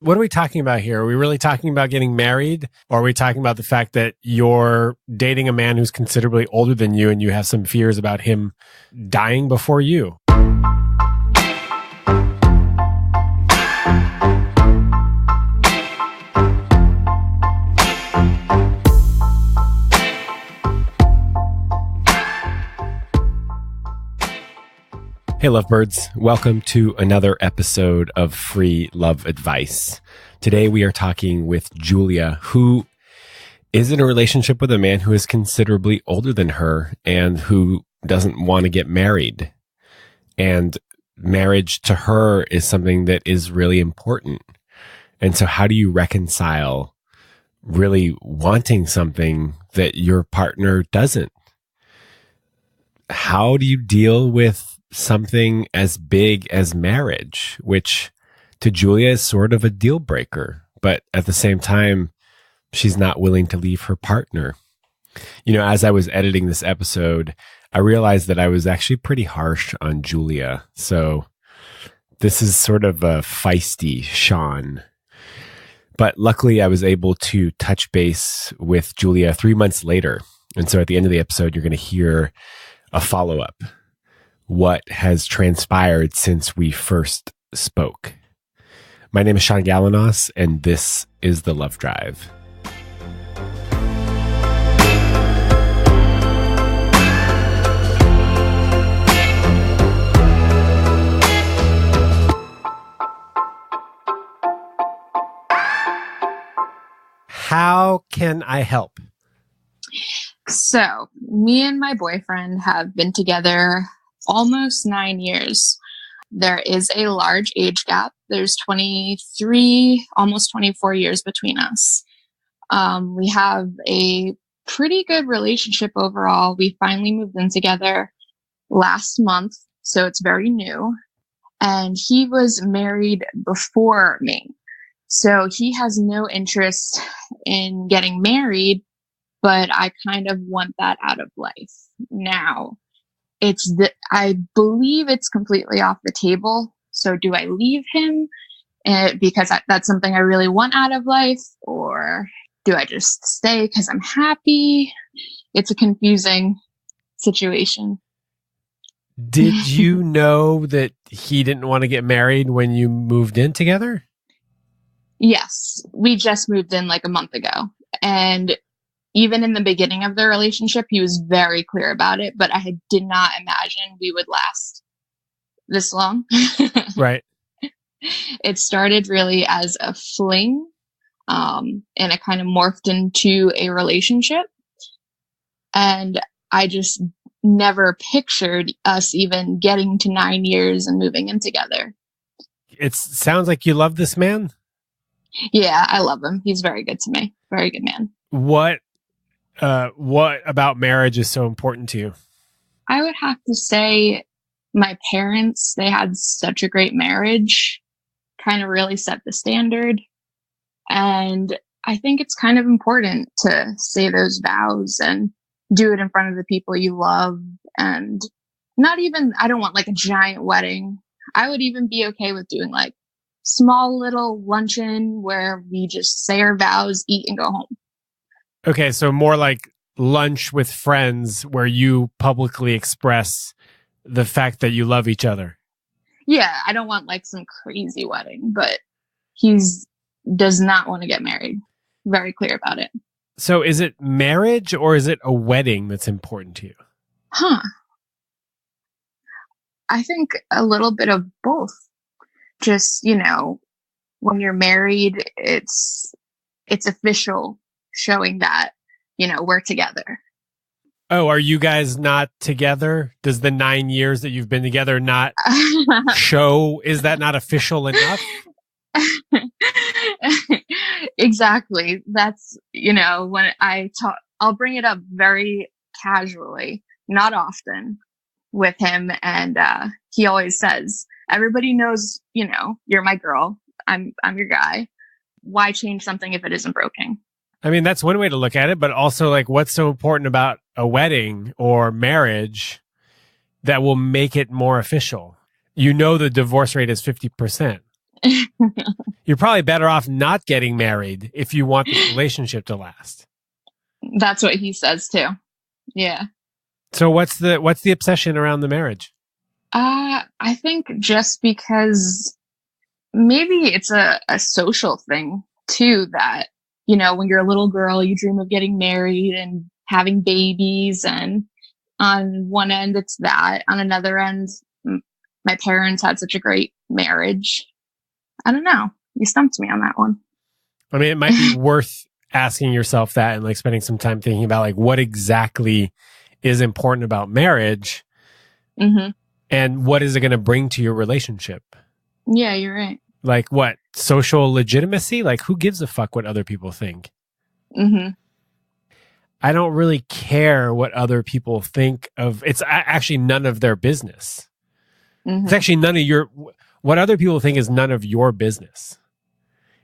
What are we talking about here? Are we really talking about getting married? Or are we talking about the fact that you're dating a man who's considerably older than you and you have some fears about him dying before you? Hey, lovebirds. Welcome to another episode of Free Love Advice. Today, we are talking with Julia, who is in a relationship with a man who is considerably older than her and who doesn't want to get married. And marriage to her is something that is really important. And so how do you reconcile really wanting something that your partner doesn't? How do you deal with something as big as marriage, which to Julia is sort of a deal breaker, but at the same time, she's not willing to leave her partner. You know, as I was editing this episode, I realized that I was actually pretty harsh on Julia. So this is sort of a feisty Sean. But luckily, I was able to touch base with Julia 3 months later. And so at the end of the episode, you're going to hear a follow-up. What has transpired since we first spoke. My name is Sean Galanos, and this is The Love Drive. How can I help? So, me and my boyfriend have been together almost 9 years. There is a large age gap. There's 23, almost 24 years between us. We have a pretty good relationship overall. We finally moved in together last month, so it's very new. And he was married before me. So he has no interest in getting married, but I kind of want that out of life now. I believe it's completely off the table. So do I leave him because that's something I really want out of life? Or do I just stay because I'm happy? It's a confusing situation. Did you know that he didn't want to get married when you moved in together? Yes. We just moved in like a month ago. And even in the beginning of the relationship, he was very clear about it, but I did not imagine we would last this long. Right. It started really as a fling, and it kind of morphed into a relationship. And I just never pictured us even getting to 9 years and moving in together. It sounds like you love this man. Yeah, I love him. He's very good to me. Very good man. What about marriage is so important to you? I would have to say my parents, they had such a great marriage, kind of really set the standard. And I think it's kind of important to say those vows and do it in front of the people you love. And I don't want like a giant wedding. I would even be okay with doing like small little luncheon where we just say our vows, eat, and go home. Okay, so more like lunch with friends where you publicly express the fact that you love each other. Yeah, I don't want like some crazy wedding, but does not want to get married. Very clear about it. So is it marriage or is it a wedding that's important to you? I think a little bit of both. Just, when you're married, it's official, showing that, we're together. Oh, are you guys not together? Does the 9 years that you've been together not show? Is that not official enough? Exactly. That's, when I talk, I'll bring it up very casually, not often with him. And he always says, everybody knows, you're my girl. I'm your guy. Why change something if it isn't broken? I mean, that's one way to look at it, but also like what's so important about a wedding or marriage that will make it more official? The divorce rate is 50%. You're probably better off not getting married if you want this relationship to last. That's what he says too. Yeah. So what's the obsession around the marriage? I think just because maybe it's a social thing too, that, when you're a little girl, you dream of getting married and having babies. And on one end, it's that. On another end, my parents had such a great marriage. I don't know. You stumped me on that one. I mean, it might be worth asking yourself that and like spending some time thinking about like what exactly is important about marriage, and what is it going to bring to your relationship? Yeah, you're right. Like what? Social legitimacy? Like who gives a fuck what other people think? I don't really care what other people think of. It's actually none of their business. It's actually none of what other people think is none of your business.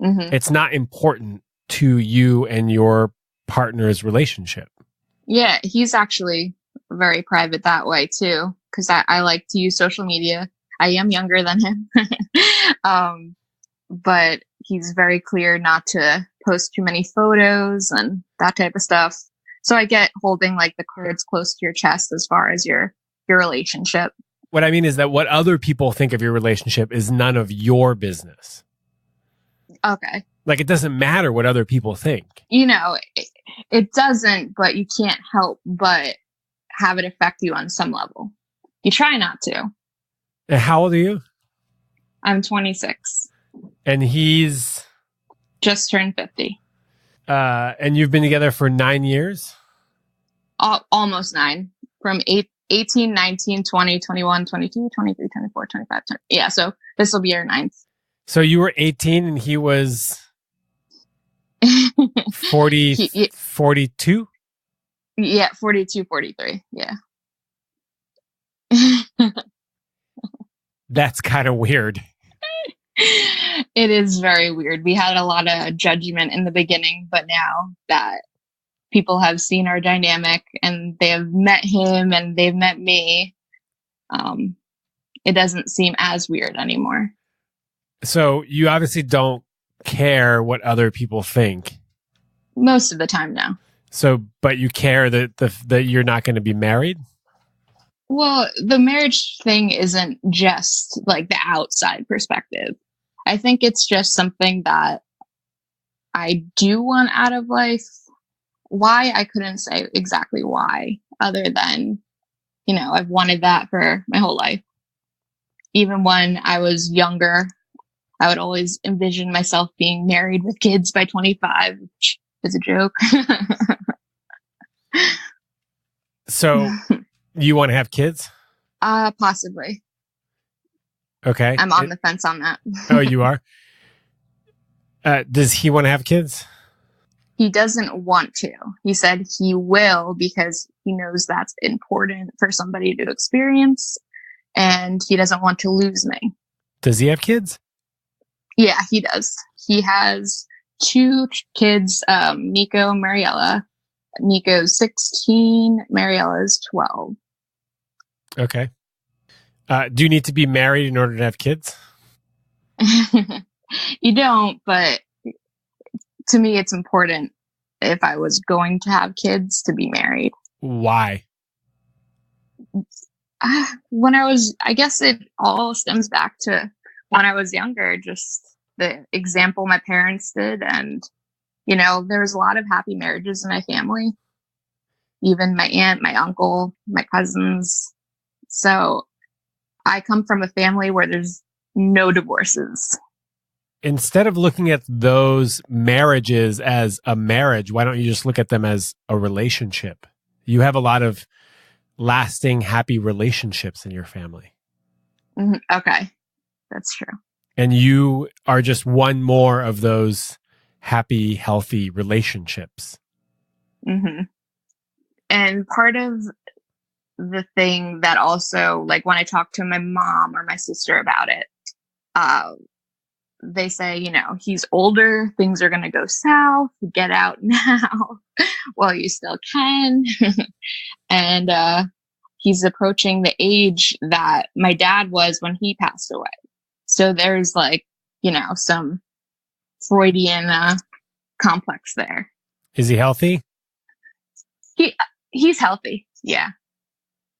It's not important to you and your partner's relationship. Yeah, he's actually very private that way too, because I like to use social media. I am younger than him. But he's very clear not to post too many photos and that type of stuff. So I get holding like the cards close to your chest as far as your relationship. What I mean is that what other people think of your relationship is none of your business. Okay. Like it doesn't matter what other people think. It doesn't, but you can't help but have it affect you on some level. You try not to. And how old are you? I'm 26. And he's just turned 50. And you've been together for 9 years? Almost 9. From 18, 19, 20, 21, 22, 23, 24, 25. 20. Yeah, so this will be our 9th. So you were 18 and he was 40, 42? Yeah, 42, 43. Yeah. That's kind of weird. It is very weird. We had a lot of judgment in the beginning, but now that people have seen our dynamic and they have met him and they've met me, it doesn't seem as weird anymore. So you obviously don't care what other people think. Most of the time now. So, but you care that you're not going to be married? Well, the marriage thing isn't just like the outside perspective. I think it's just something that I do want out of life. Why? I couldn't say exactly why, other than, I've wanted that for my whole life. Even when I was younger, I would always envision myself being married with kids by 25, which is a joke. So you want to have kids? Possibly. Okay. I'm on the fence on that. Oh, you are? Does he want to have kids? He doesn't want to. He said he will because he knows that's important for somebody to experience, and he doesn't want to lose me. Does he have kids? Yeah, he does. He has 2 kids, Nico and Mariella. Nico's 16, Mariella's 12. Okay. Do you need to be married in order to have kids? You don't, but to me, it's important if I was going to have kids to be married. Why? I guess it all stems back to when I was younger, just the example my parents did. And, there was a lot of happy marriages in my family. Even my aunt, my uncle, my cousins. So I come from a family where there's no divorces. Instead of looking at those marriages as a marriage, why don't you just look at them as a relationship? You have a lot of lasting, happy relationships in your family. Okay. That's true. And you are just one more of those happy, healthy relationships. And part of the thing that also, like when I talk to my mom or my sister about it, they say, he's older, things are going to go south, get out now while you still can. And he's approaching the age that my dad was when he passed away. So there's like some Freudian complex there. Is he healthy? He's healthy. Yeah.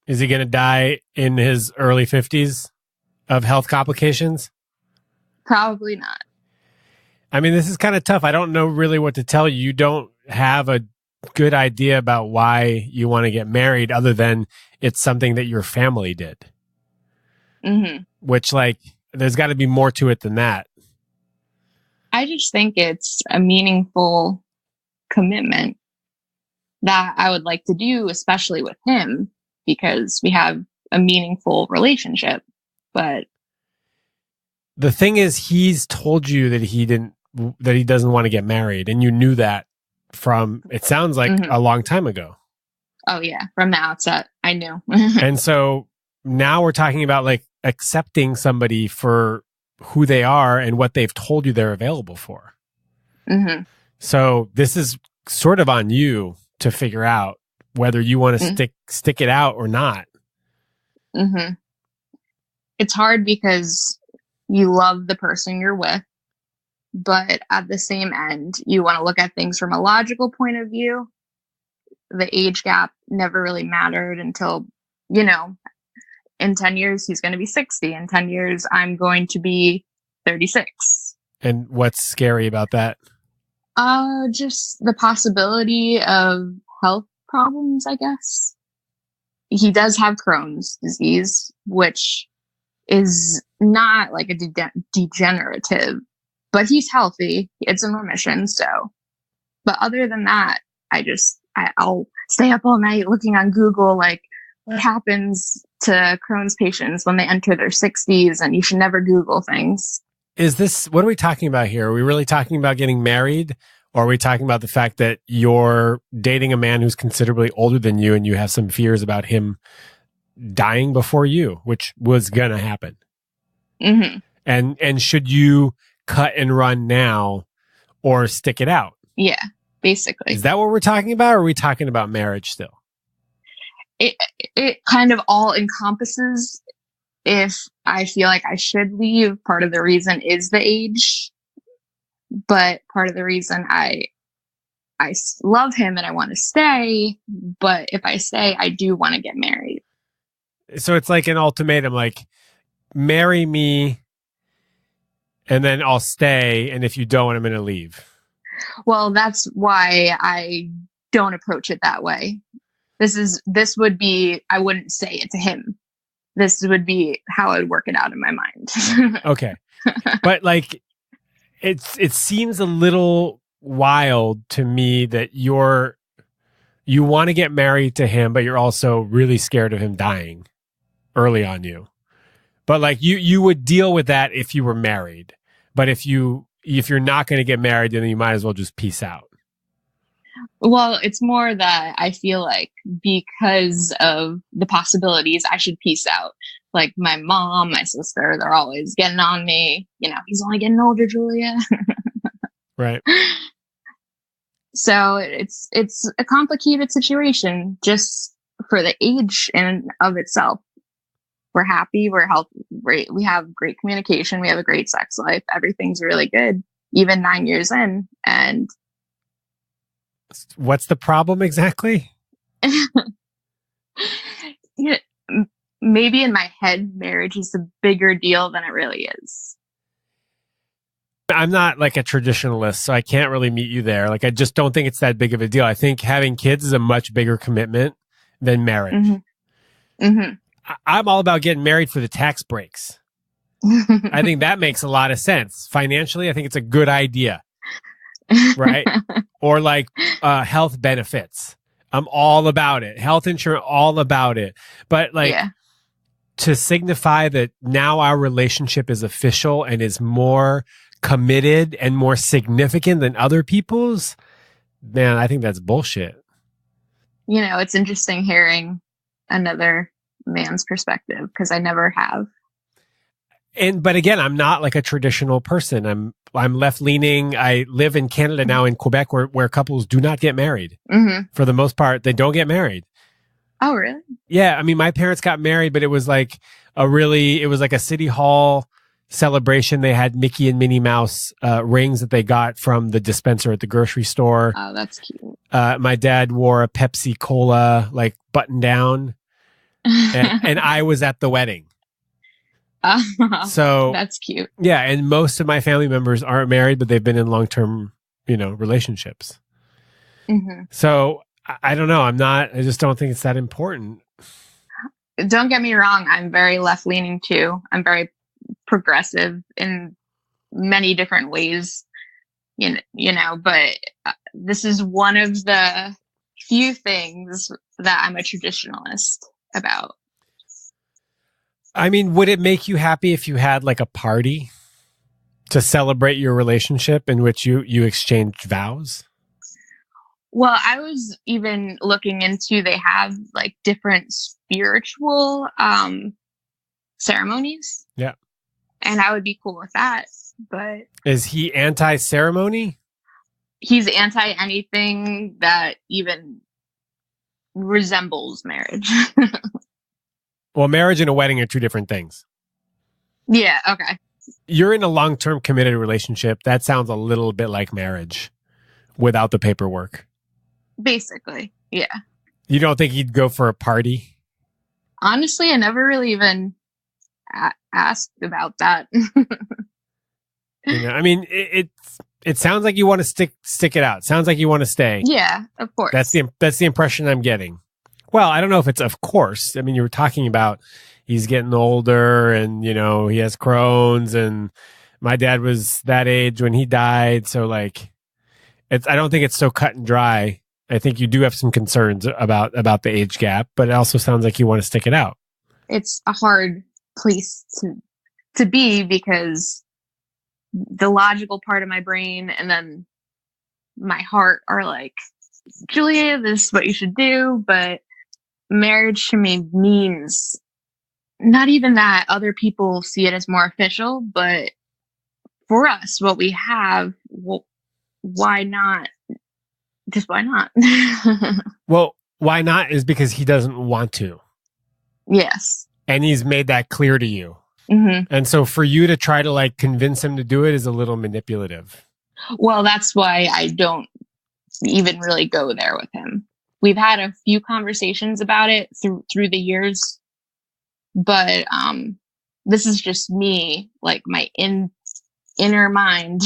Is he going to die in his early 50s of health complications? Probably not. I mean, this is kind of tough. I don't know really what to tell you. You don't have a good idea about why you want to get married other than it's something that your family did. Mm-hmm. Which, like, there's got to be more to it than that. I just think it's a meaningful commitment that I would like to do, especially with him, because we have a meaningful relationship. But the thing is, he's told you that he doesn't want to get married, and you knew that from, it sounds like, a long time ago. Oh yeah, from the outset, I knew. And so now we're talking about like accepting somebody for who they are and what they've told you they're available for. Mm-hmm. So this is sort of on you to figure out whether you want to stick it out or not. Mm-hmm. It's hard because you love the person you're with, but at the same end, you want to look at things from a logical point of view. The age gap never really mattered until, in 10 years, he's going to be 60. In 10 years, I'm going to be 36. And what's scary about that? Just the possibility of health problems, I guess. He does have Crohn's disease, which is not like a degenerative, but he's healthy. It's in remission. So, but other than that, I'll stay up all night looking on Google, like what happens to Crohn's patients when they enter their 60s, and you should never Google things. What are we talking about here? Are we really talking about getting married? Or are we talking about the fact that you're dating a man who's considerably older than you and you have some fears about him dying before you, which was going to happen? Mm-hmm. And should you cut and run now or stick it out? Yeah, basically. Is that what we're talking about? Or are we talking about marriage still? It kind of all encompasses. If I feel like I should leave, part of the reason is the age, but part of the reason I love him and I want to stay. But if I stay, I do want to get married. So it's like an ultimatum, like marry me and then I'll stay. And if you don't, I'm going to leave. Well, that's why I don't approach it that way. This would be, I wouldn't say it to him. This would be how I would work it out in my mind. Okay. But like, it seems a little wild to me that you want to get married to him, but you're also really scared of him dying early on you. But like you would deal with that if you were married. But if you're not going to get married, then you might as well just peace out. Well, it's more that I feel like because of the possibilities, I should peace out. Like my mom, my sister, they're always getting on me. He's only getting older, Julia. Right. So it's a complicated situation just for the age in of itself. We're happy. We're healthy. We have great communication. We have a great sex life. Everything's really good, even 9 years in. And what's the problem exactly? Maybe in my head, marriage is a bigger deal than it really is. I'm not like a traditionalist, so I can't really meet you there. Like, I just don't think it's that big of a deal. I think having kids is a much bigger commitment than marriage. Mm-hmm. Mm-hmm. I'm all about getting married for the tax breaks. I think that makes a lot of sense. Financially, I think it's a good idea. Right? Or like health benefits. I'm all about it. Health insurance, all about it. But like to signify that now our relationship is official and is more committed and more significant than other people's, man, I think that's bullshit. It's interesting hearing another man's perspective because I never have. But again, I'm not like a traditional person. I'm left leaning. I live in Canada now, in Quebec, where couples do not get married. Mm-hmm. For the most part, they don't get married. Oh, really? Yeah. I mean, my parents got married, but it was like a city hall celebration, they had Mickey and Minnie Mouse rings that they got from the dispenser at the grocery store. Oh, that's cute. My dad wore a Pepsi Cola like button down, and I was at the wedding. So that's cute. Yeah, and most of my family members aren't married, but they've been in long-term, relationships. Mm-hmm. So I don't know. I just don't think it's that important. Don't get me wrong. I'm very left-leaning too. I'm very progressive in many different ways, but this is one of the few things that I'm a traditionalist about. I mean, would it make you happy if you had like a party to celebrate your relationship in which you exchanged vows? Well, I was even looking into, they have like different spiritual ceremonies. Yeah. And I would be cool with that. But is he anti-ceremony? He's anti anything that even resembles marriage. Well, marriage and a wedding are two different things. Yeah, okay. You're in a long-term committed relationship. That sounds a little bit like marriage without the paperwork. Basically, yeah. You don't think he'd go for a party? Honestly, I never really even asked about that. I mean, it sounds like you want to stick it out. Sounds like you want to stay. Yeah, of course. That's the impression I'm getting. Well, I don't know if it's of course. I mean, you were talking about he's getting older and, he has Crohn's, and my dad was that age when he died. So like, I don't think it's so cut and dry. I think you do have some concerns about the age gap, but it also sounds like you want to stick it out. It's a hard place to be because the logical part of my brain and then my heart are like, Julia, this is what you should do. But marriage to me means not even that other people see it as more official, but for us, what we have, well, why not? Just why not? Well, why not is because he doesn't want to. Yes. And he's made that clear to you. Mm-hmm. And so for you to try to like convince him to do it is a little manipulative. Well, that's why I don't even really go there with him. We've had a few conversations about it through the years, but this is just me, like my inner mind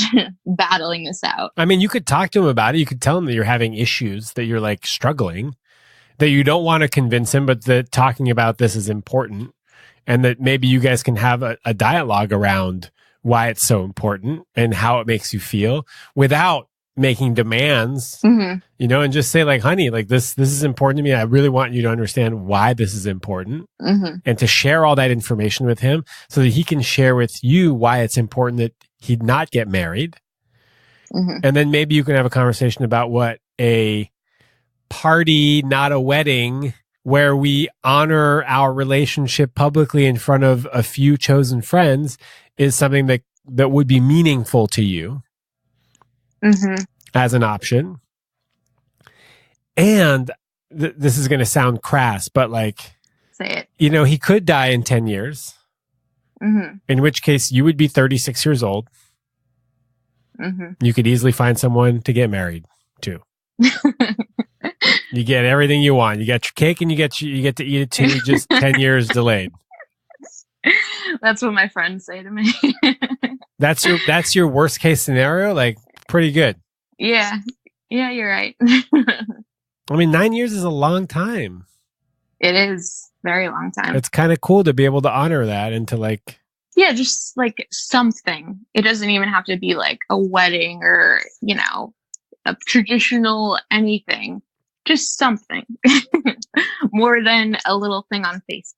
battling this out. I mean, you could talk to him about it. You could tell him that you're having issues, that you're like struggling, that you don't want to convince him, but that talking about this is important, and that maybe you guys can have a dialogue around why it's so important and how it makes you feel without making demands, mm-hmm. And just say like, honey, like this is important to me. I really want you to understand why this is important, mm-hmm. and to share all that information with him so that he can share with you why it's important that he'd not get married. Mm-hmm. And then maybe you can have a conversation about what a party, not a wedding, where we honor our relationship publicly in front of a few chosen friends is something that would be meaningful to you. Mm-hmm. As an option. And this is going to sound crass, but like, say it. He could die in 10 years, mm-hmm. in which case you would be 36 years old. Mm-hmm. You could easily find someone to get married to. You get everything you want. You get your cake and you get to eat it too, just 10 years delayed. That's what my friends say to me. That's your worst case scenario? Like, pretty good. Yeah, you're right. I mean, 9 years is a long time. It is very long time. It's kind of cool to be able to honor that and to like... Yeah, just like something. It doesn't even have to be like a wedding or, a traditional anything. Just something. More than a little thing on Facebook.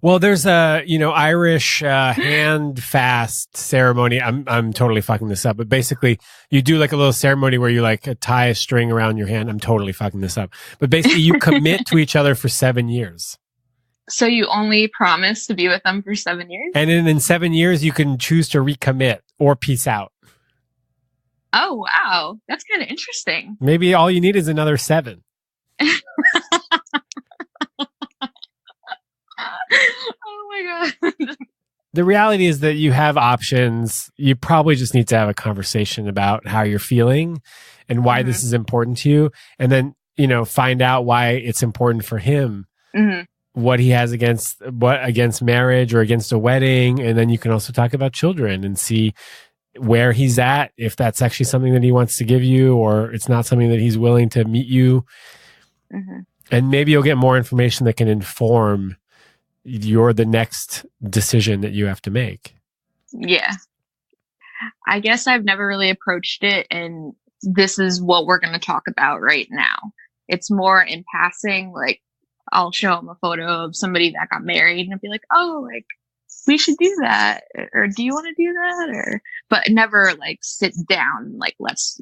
Well, there's a, Irish hand fast ceremony. I'm totally fucking this up, but basically you do like a little ceremony where you like tie a string around your hand. I'm totally fucking this up, but basically you commit to each other for 7 years. So you only promise to be with them for 7 years? And then in 7 years, you can choose to recommit or peace out. Oh, wow. That's kind of interesting. Maybe all you need is another 7. Oh my God. the reality is that you have options. You probably just need to have a conversation about how you're feeling and why this is important to you. And then, find out why it's important for him, what he has against marriage or against a wedding. And then you can also talk about children and see where he's at, if that's actually something that he wants to give you, or it's not something that he's willing to meet you. And maybe you'll get more information that can inform the next decision that you have to make. Yeah. I guess I've never really approached it, and this is what we're going to talk about right now. It's more in passing, like I'll show him a photo of somebody that got married and I'll be like, oh, like we should do that, or do you want to do that, but never like sit down, like let's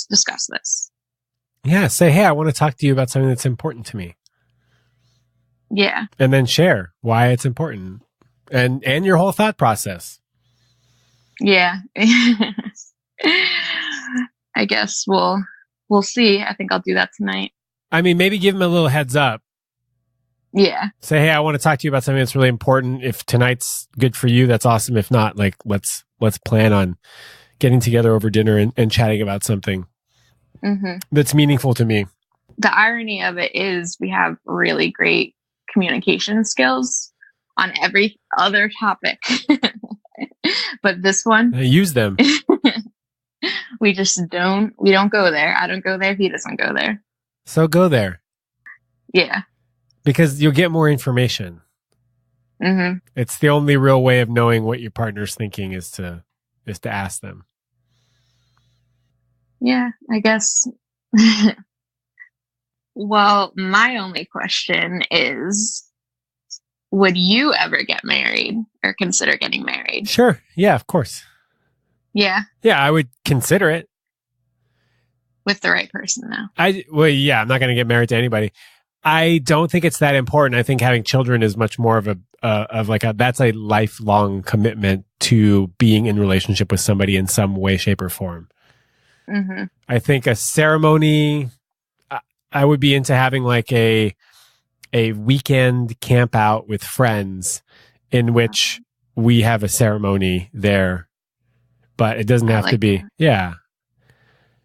discuss this. Yeah, say, hey, I want to talk to you about something that's important to me. Yeah. And then share why it's important and your whole thought process. Yeah. I guess we'll see. I think I'll do that tonight. I mean, maybe give him a little heads up. Yeah. Say, hey, I want to talk to you about something that's really important. If tonight's good for you, that's awesome. If not, like let's plan on getting together over dinner and chatting about something that's meaningful to me. The irony of it is we have really great communication skills on every other topic. But this one, use them. We don't go there. I don't go there. He doesn't go there. So go there. Yeah. Because you'll get more information. It's the only real way of knowing what your partner's thinking is to ask them. Yeah, I guess. Well, my only question is, would you ever get married or consider getting married? Sure. Yeah, of course. Yeah. Yeah, I would consider it. With the right person, though. I'm not going to get married to anybody. I don't think it's that important. I think having children is much more of that's a lifelong commitment to being in relationship with somebody in some way, shape, or form. I think a ceremony, I would be into having like a weekend camp out with friends in which we have a ceremony there, but it doesn't have to be. That. Yeah.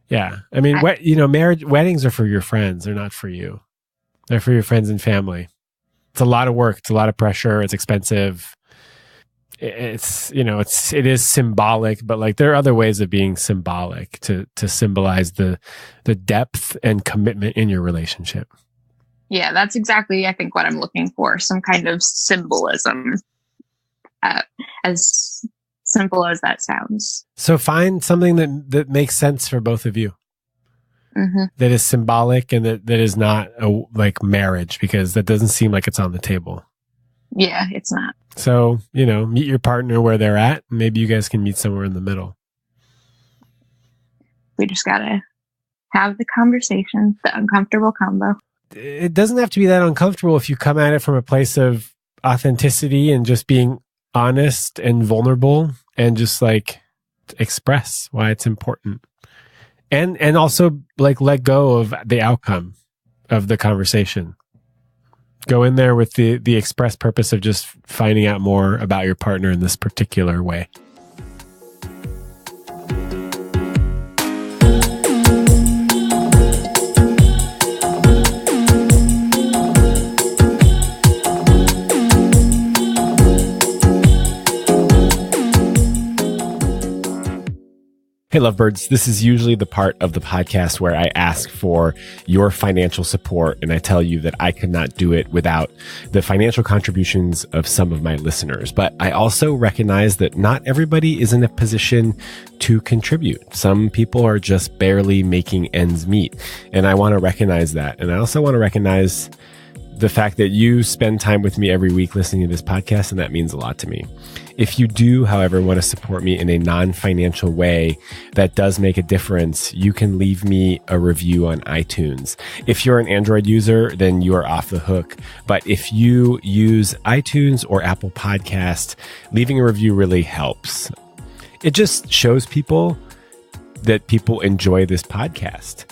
Yeah. I mean, weddings are for your friends. They're not for you. They're for your friends and family. It's a lot of work. It's a lot of pressure. It's expensive. It is symbolic, but like there are other ways of being symbolic to symbolize the depth and commitment in your relationship. Yeah, that's exactly, I think, what I'm looking for. Some kind of symbolism, as simple as that sounds. So find something that makes sense for both of you. That is symbolic and that is not like marriage, because that doesn't seem like it's on the table. Yeah, it's not. So, meet your partner where they're at. Maybe you guys can meet somewhere in the middle. We just got to have the conversation, the uncomfortable combo. It doesn't have to be that uncomfortable if you come at it from a place of authenticity and just being honest and vulnerable and just like express why it's important. And also like let go of the outcome of the conversation. Go in there with the express purpose of just finding out more about your partner in this particular way. Hey, lovebirds. This is usually the part of the podcast where I ask for your financial support, and I tell you that I could not do it without the financial contributions of some of my listeners. But I also recognize that not everybody is in a position to contribute. Some people are just barely making ends meet, and I want to recognize that. And I also want to recognize the fact that you spend time with me every week listening to this podcast, and that means a lot to me. If you do, however, want to support me in a non-financial way that does make a difference, you can leave me a review on iTunes. If you're an Android user, then you are off the hook. But if you use iTunes or Apple Podcast, leaving a review really helps. It just shows people that people enjoy this podcast.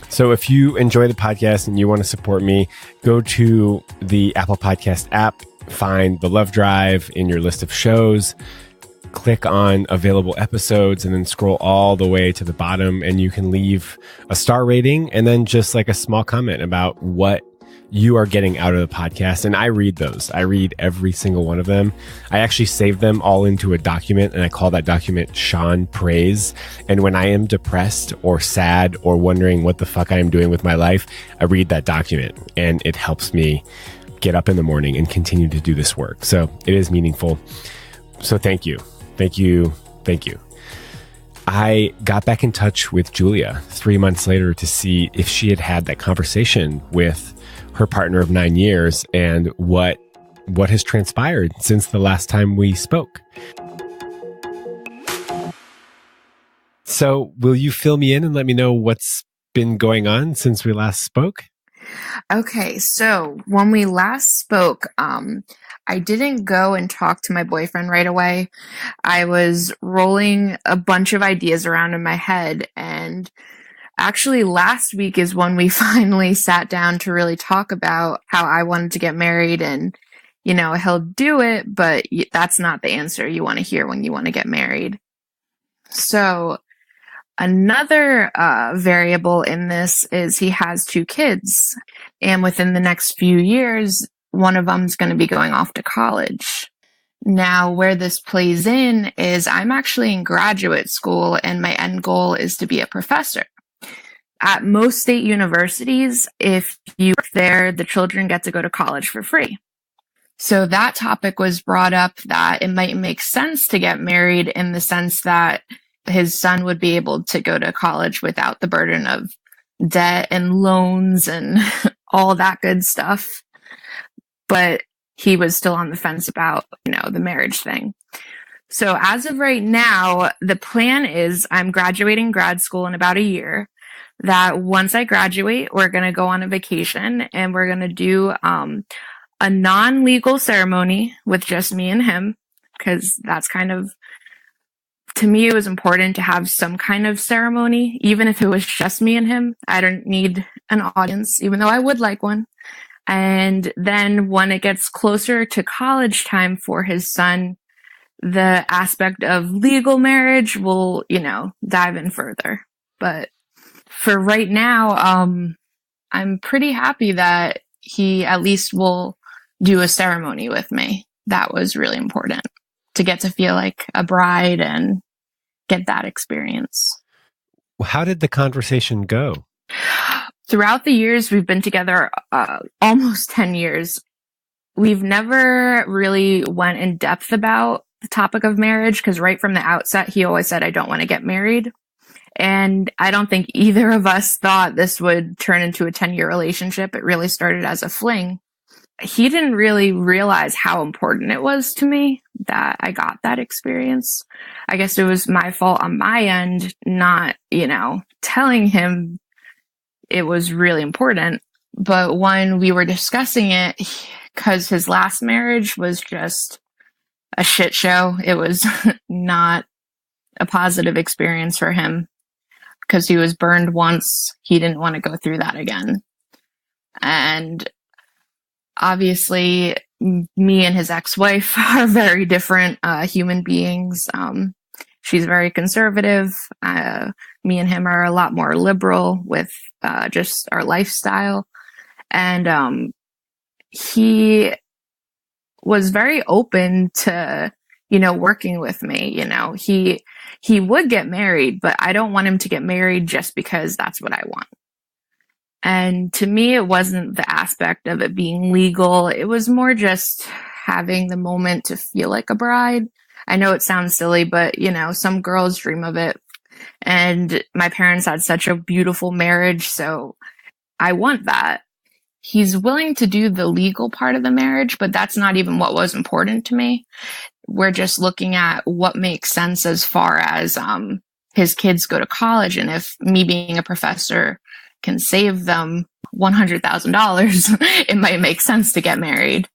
So if you enjoy the podcast and you want to support me, go to the Apple Podcast app find The Love Drive in your list of shows, click on available episodes, and then scroll all the way to the bottom, and you can leave a star rating and then just like a small comment about what you are getting out of the podcast. And I read those. I read every single one of them. I actually save them all into a document, and I call that document Sean Praise. And when I am depressed or sad or wondering what the fuck I am doing with my life, I read that document, and it helps me get up in the morning and continue to do this work. So it is meaningful. So thank you. Thank you. Thank you. I got back in touch with Julia 3 months later to see if she had had that conversation with her partner of 9 years and what has transpired since the last time we spoke. So will you fill me in and let me know what's been going on since we last spoke? Okay, so when we last spoke, I didn't go and talk to my boyfriend right away. I was rolling a bunch of ideas around in my head, and actually last week is when we finally sat down to really talk about how I wanted to get married, and, you know, he'll do it, but that's not the answer you want to hear when you want to get married. So another variable in this is he has 2 kids, and within the next few years, one of them's going to be going off to college. Now, where this plays in is I'm actually in graduate school, and my end goal is to be a professor. At most state universities, if you work there, the children get to go to college for free. So that topic was brought up that it might make sense to get married in the sense that his son would be able to go to college without the burden of debt and loans and all that good stuff. But he was still on the fence about, you know, the marriage thing. So as of right now, the plan is I'm graduating grad school in about a year. That once I graduate, we're going to go on a vacation, and we're going to do a non-legal ceremony with just me and him, because that's kind of, to me, it was important to have some kind of ceremony, even if it was just me and him. I don't need an audience, even though I would like one. And then when it gets closer to college time for his son, the aspect of legal marriage will, you know, dive in further. But for right now, I'm pretty happy that he at least will do a ceremony with me. That was really important to get to feel like a bride and get that experience. How did the conversation go? Throughout the years, we've been together almost 10 years. We've never really went in depth about the topic of marriage, because right from the outset, he always said, I don't want to get married. And I don't think either of us thought this would turn into a 10-year relationship. It really started as a fling. He didn't really realize how important it was to me that I got that experience. I guess it was my fault on my end, not, you know, telling him it was really important. But when we were discussing it, because his last marriage was just a shit show, it was not a positive experience for him. Because he was burned once, he didn't want to go through that again. And obviously, me and his ex-wife are very different human beings. She's very conservative. Me and him are a lot more liberal with just our lifestyle. And he was very open to, you know, working with me. You know, he would get married, but I don't want him to get married just because that's what I want. And to me, it wasn't the aspect of it being legal. It was more just having the moment to feel like a bride. I know it sounds silly, but, you know, some girls dream of it. And my parents had such a beautiful marriage, so I want that. He's willing to do the legal part of the marriage, but that's not even what was important to me. We're just looking at what makes sense as far as his kids go to college, and if me being a professor can save them $100,000, it might make sense to get married.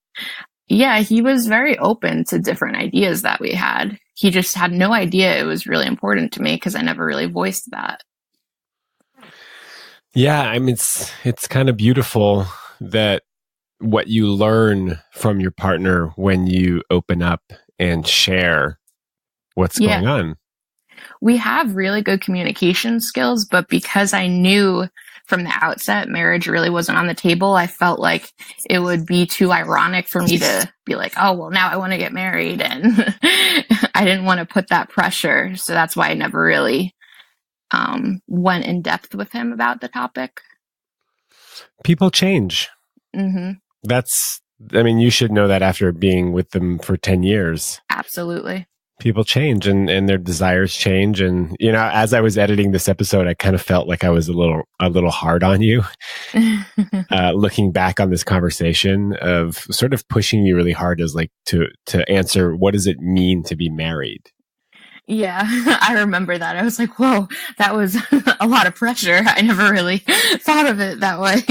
Yeah, he was very open to different ideas that we had. He just had no idea it was really important to me because I never really voiced that. Yeah, I mean, it's kind of beautiful that what you learn from your partner when you open up and share what's going on. We have really good communication skills, but because I knew from the outset marriage really wasn't on the table, I felt like it would be too ironic for me to be like, oh, well, now I want to get married. And I didn't want to put that pressure. So that's why I never really went in depth with him about the topic. People change. Mm-hmm. You should know that after being with them for 10 years. Absolutely. People change and their desires change. And, as I was editing this episode, I kind of felt like I was a little hard on you, looking back on this conversation of sort of pushing you really hard as like to answer, what does it mean to be married? Yeah, I remember that. I was like, whoa, that was a lot of pressure. I never really thought of it that way.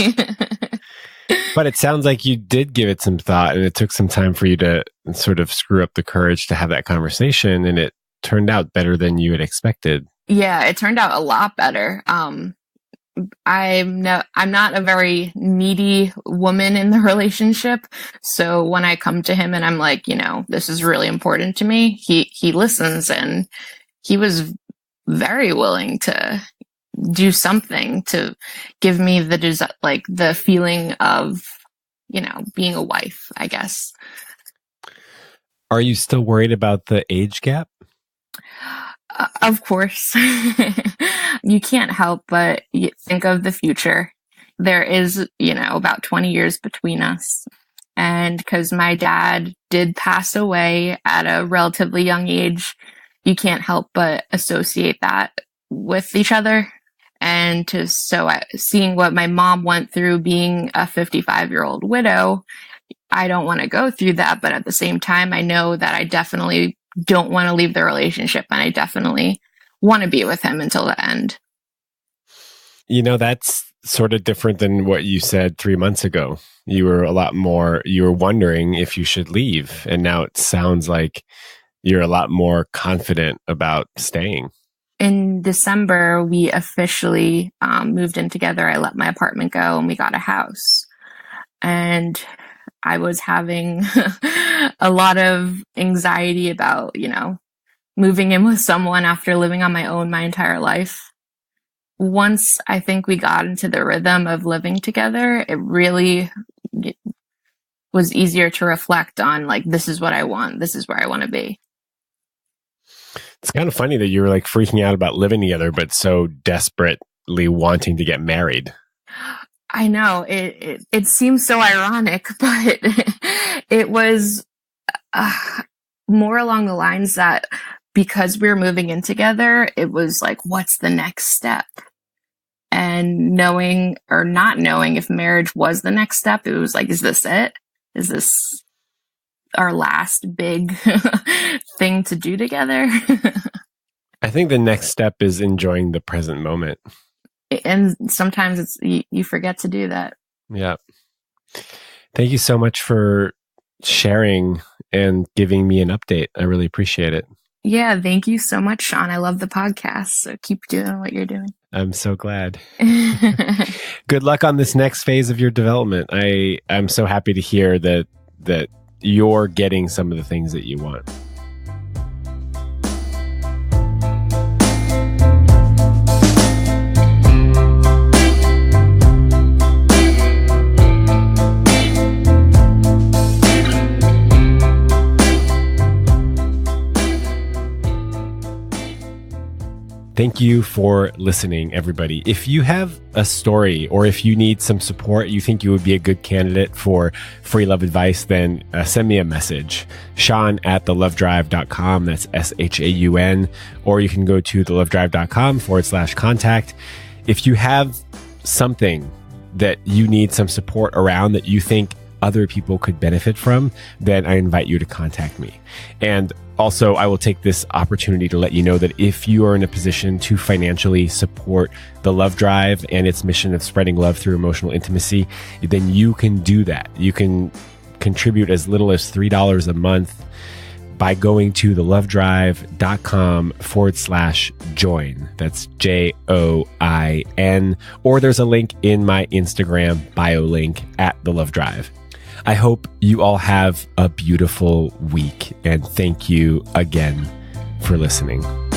But it sounds like you did give it some thought, and it took some time for you to sort of screw up the courage to have that conversation, and it turned out better than you had expected. Yeah, it turned out a lot better. I'm not a very needy woman in the relationship. So when I come to him and I'm like, this is really important to me, he listens, and he was very willing to do something to give me the feeling of, being a wife, I guess. Are you still worried about the age gap? Of course. You can't help but think of the future. There is, about 20 years between us. And because my dad did pass away at a relatively young age, you can't help but associate that with each other. And seeing what my mom went through being a 55-year-old widow, I don't want to go through that. But at the same time, I know that I definitely don't want to leave the relationship, and I definitely want to be with him until the end. That's sort of different than what you said 3 months ago. You were wondering if you should leave. And now it sounds like you're a lot more confident about staying. In December, we officially moved in together. I let my apartment go and we got a house. And I was having a lot of anxiety about, moving in with someone after living on my own my entire life. Once I think we got into the rhythm of living together, it really was easier to reflect on, like, this is what I want. This is where I want to be. It's kind of funny that you were like freaking out about living together, but so desperately wanting to get married. I know it seems so ironic, but it was more along the lines that because we were moving in together, it was like, what's the next step? And knowing or not knowing if marriage was the next step, it was like, is this it? Is this our last big thing to do together? I think the next step is enjoying the present moment. And sometimes you forget to do that. Yeah. Thank you so much for sharing and giving me an update. I really appreciate it. Yeah, thank you so much, Sean. I love the podcast. So keep doing what you're doing. I'm so glad. Good luck on this next phase of your development. I'm so happy to hear that you're getting some of the things that you want. Thank you for listening, everybody. If you have a story or if you need some support, you think you would be a good candidate for free love advice, then send me a message. Sean@thelovedrive.com. That's SHAUN. Or you can go to thelovedrive.com/contact. If you have something that you need some support around that you think other people could benefit from, then I invite you to contact me. And also, I will take this opportunity to let you know that if you are in a position to financially support the Love Drive and its mission of spreading love through emotional intimacy, then you can do that. You can contribute as little as $3 a month by going to thelovedrive.com/join. That's JOIN. Or there's a link in my Instagram bio link @thelovedrive. I hope you all have a beautiful week. And thank you again for listening.